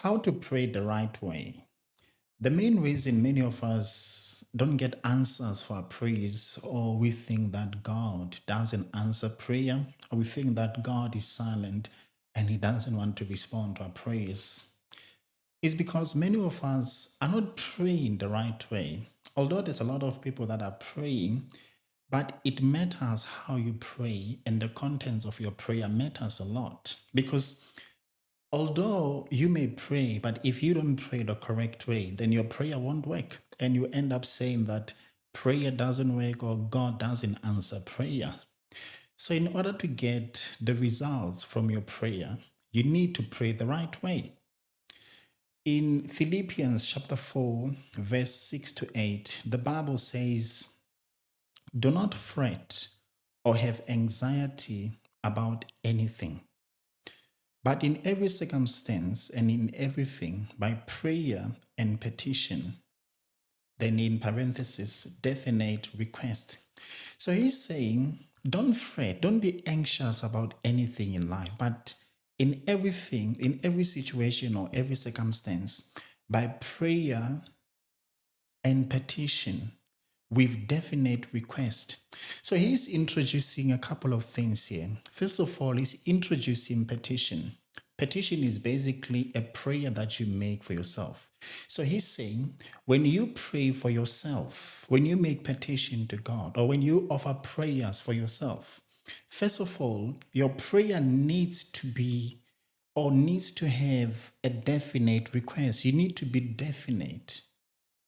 How to pray the right way. The main reason many of us don't get answers for our prayers, or we think that God doesn't answer prayer, or we think that God is silent and he doesn't want to respond to our prayers, is because many of us are not praying the right way. Although there's a lot of people that are praying, but it matters how you pray, and the contents of your prayer matters a lot. Because although you may pray, but if you don't pray the correct way, then your prayer won't work. And you end up saying that prayer doesn't work or God doesn't answer prayer. So, in order to get the results from your prayer, you need to pray the right way. In Philippians chapter 4, verse 6 to 8, the Bible says, "Do not fret or have anxiety about anything, but in every circumstance and in everything, by prayer and petition," then in parenthesis, definite request. So he's saying, don't fret, don't be anxious about anything in life, but in everything, in every situation or every circumstance, by prayer and petition, with definite request. So he's introducing a couple of things here. First of all, he's introducing petition. Petition is basically a prayer that you make for yourself. So he's saying, when you pray for yourself, when you make petition to God, or when you offer prayers for yourself, first of all, your prayer needs to be or needs to have a definite request. You need to be definite.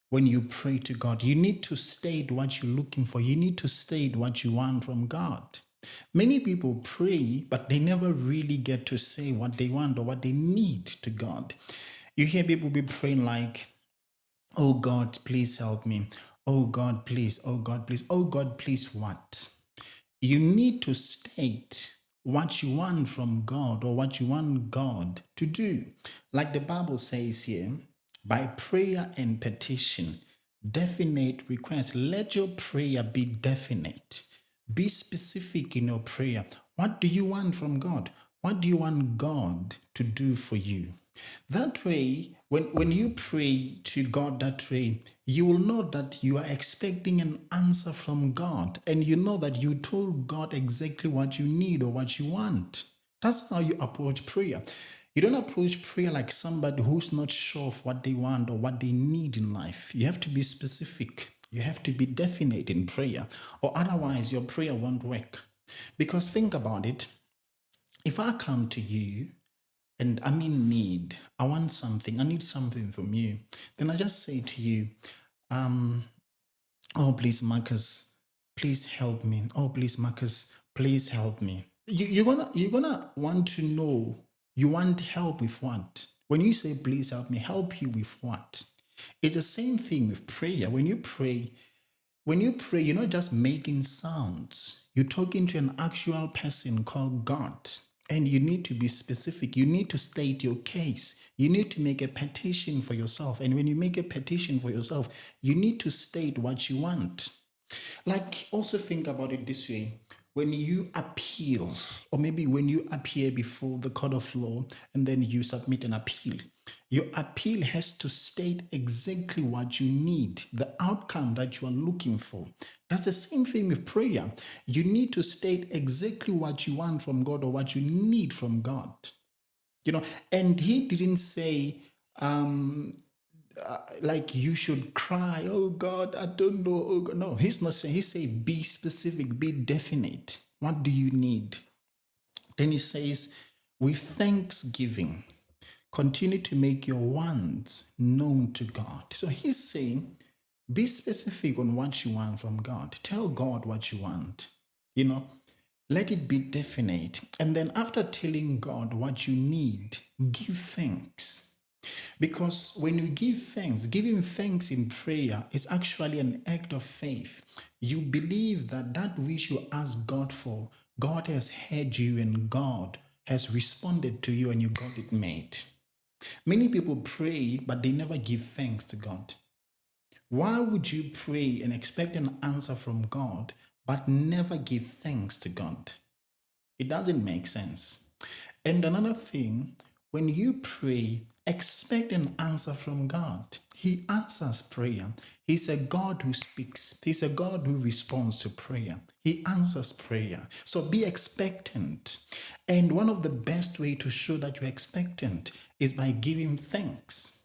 When you pray to God, you need to state what you're looking for. You need to state what you want from God. Many people pray, but they never really get to say what they want or what they need to God. You hear people be praying like, "Oh God, please help me. Oh God, please. Oh God, please. Oh God, please what?" You need to state what you want from God or what you want God to do. Like the Bible says here, by prayer and petition, definite request. Let your prayer be definite. Be specific in your prayer. What do you want from God? What do you want God to do for you? That way, when you pray to God that way, you will know that you are expecting an answer from God, and you know that you told God exactly what you need or what you want. That's how you approach prayer. You don't approach prayer like somebody who's not sure of what they want or what they need in life. You have to be specific. You have to be definite in prayer, or otherwise your prayer won't work. Because think about it. If I come to you and I'm in need, I want something, I need something from you, then I just say to you, um, "Oh, please, Marcus, please help me. Oh, please, Marcus, please help me." You're gonna want to know, you want help with what? When you say please help me, help you with what? It's the same thing with prayer. When you pray, you're not just making sounds. You're talking to an actual person called God. And you need to be specific. You need to state your case. You need to make a petition for yourself. And when you make a petition for yourself, you need to state what you want. Like, also think about it this way. When you appeal, or maybe when you appear before the court of law and then you submit an appeal, your appeal has to state exactly what you need, the outcome that you are looking for. That's the same thing with prayer. You need to state exactly what you want from God or what you need from God. And he didn't say, like you should cry, "Oh God, I don't know." Oh God. No, he's not saying. He said, be specific, be definite. What do you need? Then he says, with thanksgiving, continue to make your wants known to God. So he's saying, be specific on what you want from God. Tell God what you want. Let it be definite. And then after telling God what you need, give thanks. Because when you give thanks, giving thanks in prayer is actually an act of faith. You believe that which you ask God for, God has heard you and God has responded to you and you got it made. Many people pray, but they never give thanks to God. Why would you pray and expect an answer from God, but never give thanks to God? It doesn't make sense. And another thing, when you pray, expect an answer from God. He answers prayer. He's a God who speaks. He's a God who responds to prayer. He answers prayer. So be expectant. And one of the best way to show that you're expectant is by giving thanks.